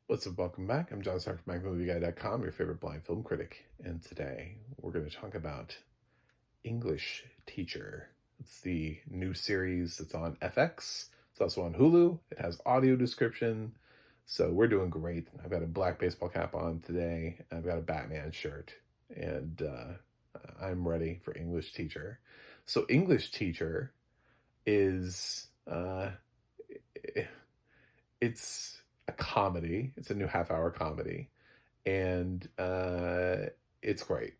What's up? Welcome back. I'm John Stark from MacMovieGuy.com, your favorite blind film critic. And today we're going to talk about English Teacher. It's the new series that's on FX. It's also on Hulu. It has audio description. So we're doing great. I've got a black baseball cap on today. I've got a Batman shirt. And I'm ready for English Teacher. So English Teacher is... it's a comedy. It's a new half-hour comedy, and it's great.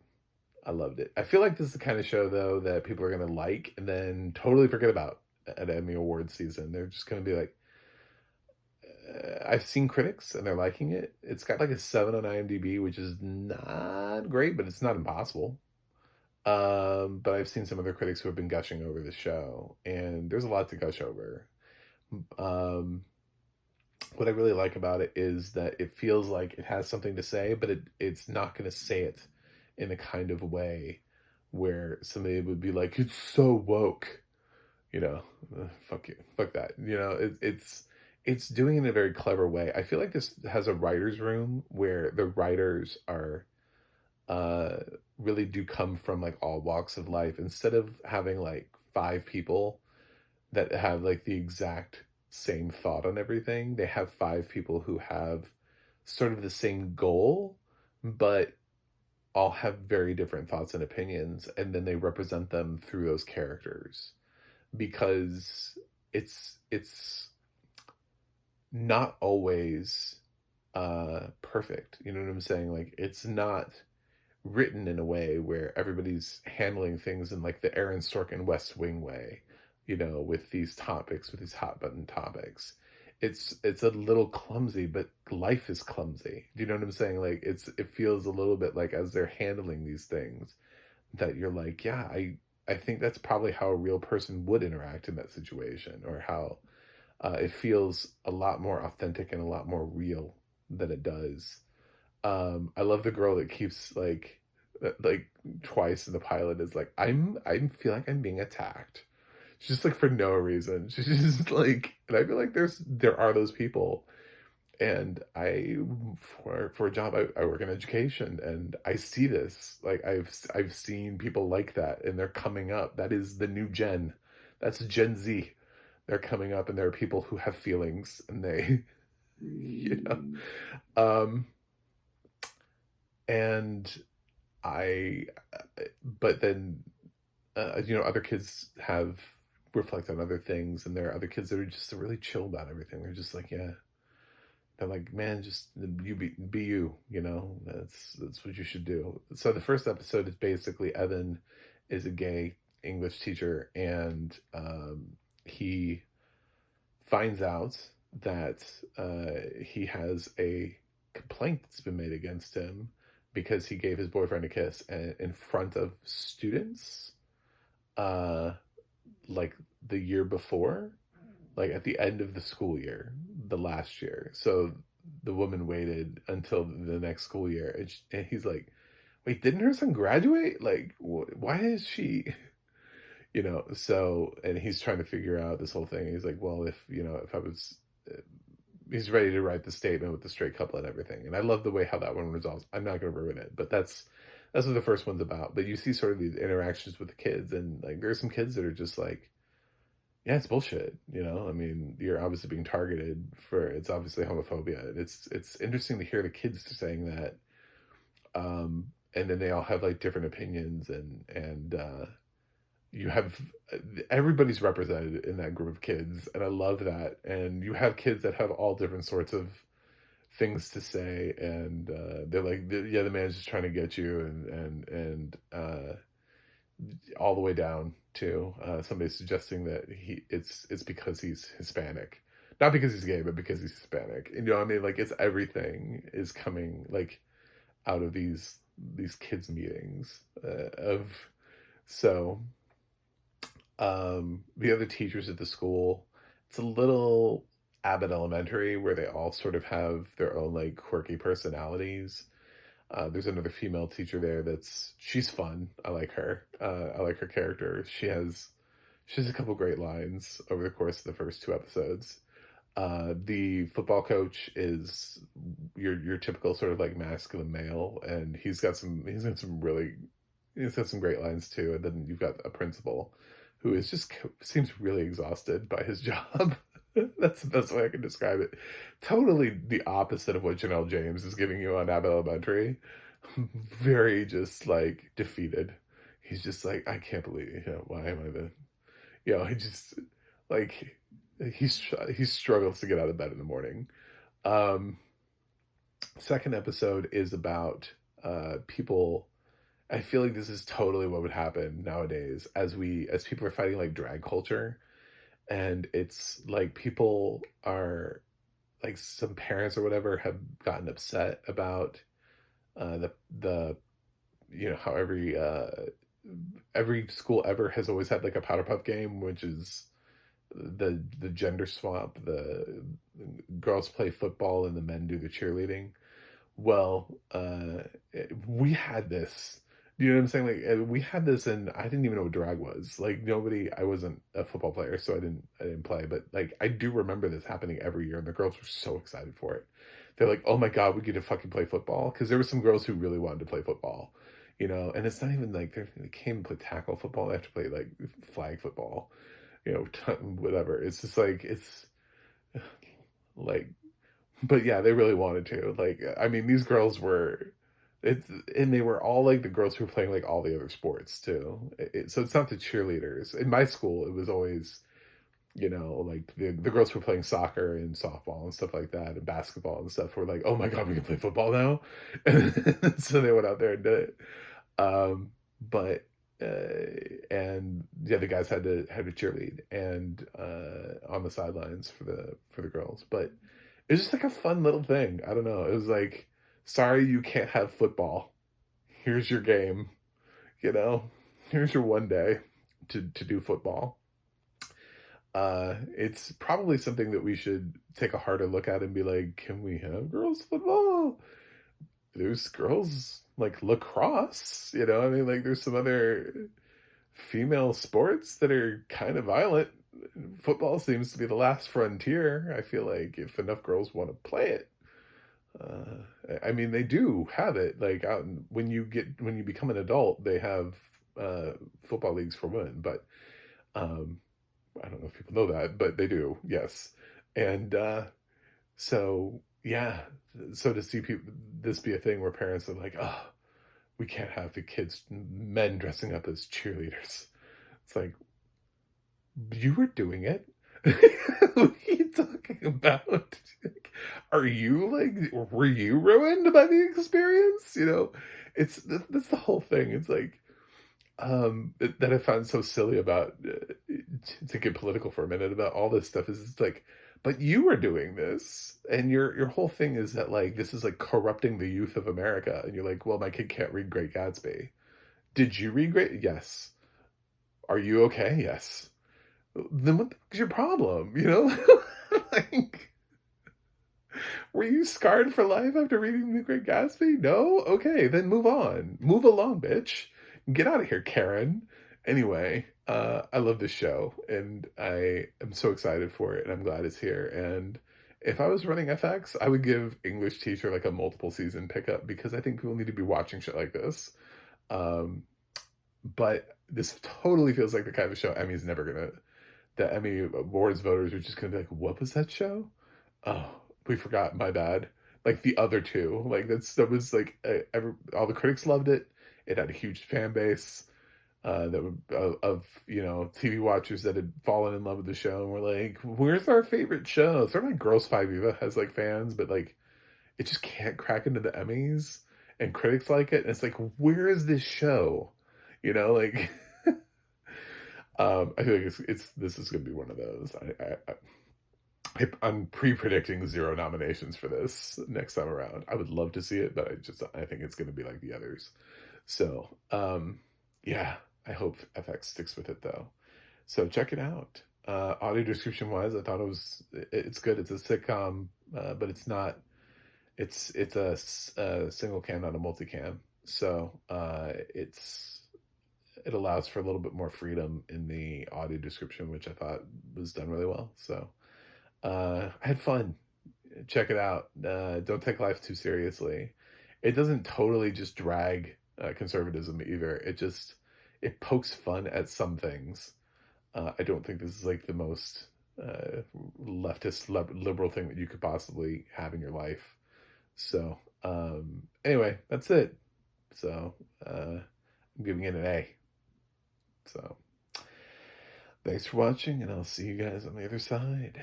I loved it. I feel like this is the kind of show though that people are gonna like and then totally forget about at Emmy Awards season. They're just gonna be like, I've seen critics and they're liking it. It's got like a 7 on IMDb, which is not great, but it's not impossible. But I've seen some other critics who have been gushing over the show, and there's a lot to gush over. Um, what I really like about it is that it feels like it has something to say, but it's not going to say it in a kind of way where somebody would be like, it's so woke, you know, fuck you, fuck that. It's doing it in a very clever way. I feel like this has a writer's room where the writers are, uh, really do come from like all walks of life instead of having like five people that have like the exact same thought on everything. They have five people who have sort of the same goal, but all have very different thoughts and opinions, and then they represent them through those characters because it's not always perfect. You know what I'm saying? Like it's not written in a way where everybody's handling things in like the Aaron Sorkin West Wing way, with these topics, with these hot button topics. It's a little clumsy, but life is clumsy. Do you know what I'm saying? Like it feels a little bit like as they're handling these things that you're like, yeah, I think that's probably how a real person would interact in that situation, or how it feels a lot more authentic and a lot more real than it does. I love the girl that keeps like twice in the pilot is like, I feel like I'm being attacked. She's just like for no reason. She's just like, and I feel like there are those people. And for a job, I work in education, and I see this. Like I've seen people like that, and they're coming up. That is the new gen. That's Gen Z. They're coming up, and there are people who have feelings, and they, you know, um, and I, but then, other kids have reflect on other things, and there are other kids that are just really chill about everything. They're just like, yeah, they're like, man, just you be you, that's what you should do. So the first episode is basically Evan is a gay English teacher, and he finds out that he has a complaint that's been made against him because he gave his boyfriend a kiss in front of students, uh, like the year before, like at the end of the school year, the last year. So the woman waited until the next school year, and he's like, "Wait, didn't her son graduate? Like, why is she?" So, and he's trying to figure out this whole thing. He's like, "Well, if I was." He's ready to write the statement with the straight couple and everything, and I love the way how that one resolves. I'm not going to ruin it, but that's what the first one's about. But you see sort of these interactions with the kids, and like there's some kids that are just like, yeah, it's bullshit. I mean, you're obviously being targeted for, it's obviously homophobia. It's interesting to hear the kids saying that. And then they all have like different opinions, and you have everybody's represented in that group of kids, and I love that. And you have kids that have all different sorts of things to say, and they're like, yeah, the man's just trying to get you, and all the way down to somebody suggesting that it's because he's Hispanic, not because he's gay, but because he's Hispanic. And, what I mean? Like it's everything is coming like out of these kids meetings of so the other teachers at the school. It's a little Abbott Elementary where they all sort of have their own like quirky personalities. There's another female teacher there she's fun. I like her. I like her character. She has a couple great lines over the course of the first two episodes. The football coach is your typical sort of like masculine male, and he's got some great lines too. And then you've got a principal who is just seems really exhausted by his job. That's the best way I can describe it. Totally the opposite of what Janelle James is giving you on Abbott Elementary. Very just like defeated. He's just like, I can't believe, why am I the, he just like he struggles to get out of bed in the morning. Um, Second episode is about people. I feel like this is totally what would happen nowadays as people are fighting like drag culture, and it's like people are like some parents or whatever have gotten upset about the how every school ever has always had like a powder puff game, which is the gender swap. The girls play football and the men do the cheerleading. Well, we had this. You know what I'm saying? Like we had this, and I didn't even know what drag was. Like nobody. I wasn't a football player, so I didn't play. But like I do remember this happening every year, and the girls were so excited for it. They're like, "Oh my god, we get to fucking play football!" Because there were some girls who really wanted to play football, And it's not even like they can't play tackle football. They have to play like flag football, whatever. It's just like like but yeah, they really wanted to. Like, I mean, these girls were, and they were all like the girls who were playing like all the other sports too. So it's not the cheerleaders. In my school, it was always, like the girls who were playing soccer and softball and stuff like that, and basketball and stuff were like, oh my God, we can play football now. And so they went out there and did it. But, and yeah, the guys had to cheerlead and, on the sidelines for the girls, but it's just like a fun little thing. I don't know. It was like, sorry, you can't have football. Here's your game. Here's your one day to do football. It's probably something that we should take a harder look at and be like, can we have girls football? There's girls like lacrosse, I mean, like there's some other female sports that are kind of violent. Football seems to be the last frontier. I feel like if enough girls want to play it, I mean, they do have it. Like when you become an adult, they have football leagues for women. But I don't know if people know that, but they do. Yes, and so yeah, so to see this be a thing where parents are like, oh, we can't have the men dressing up as cheerleaders. It's like, you were doing it. What are you talking about? Were you ruined by the experience? That's the whole thing. It's like, that I found so silly about, to get political for a minute about all this stuff is it's like, but you were doing this, and your whole thing is that like this is like corrupting the youth of America, and you're like, well, my kid can't read Great Gatsby. Did you read Great? Yes. Are you okay? Yes. Then what the fuck is your problem? Like, were you scarred for life after reading The Great Gatsby? No? Okay, then move on. Move along, bitch. Get out of here, Karen. Anyway, I love this show, and I am so excited for it, and I'm glad it's here. And if I was running FX, I would give English Teacher like a multiple season pickup, because I think people need to be watching shit like this. But this totally feels like the kind of show the Emmy Awards voters are just gonna be like, what was that show? Oh, we forgot, my bad. Like the other two, like that was like, all the critics loved it. It had a huge fan base, of TV watchers that had fallen in love with the show and were like, where's our favorite show? Sort of like Girls 5 Eva has like fans, but like it just can't crack into the Emmys, and critics like it, and it's like, where is this show? Like I feel like this is gonna be one of those. I'm pre-predicting 0 nominations for this next time around. I would love to see it, but I think it's gonna be like the others. So yeah, I hope FX sticks with it though. So check it out. Audio description wise, I thought it's good. It's a sitcom, but it's not. It's a single cam, not a multicam. So it allows for a little bit more freedom in the audio description, which I thought was done really well. So I had fun. check it out. Don't take life too seriously. It doesn't totally just drag conservatism either. It pokes fun at some things. I don't think this is like the most leftist liberal thing that you could possibly have in your life. So anyway, that's it. So I'm giving it an A. So thanks for watching, and I'll see you guys on the other side.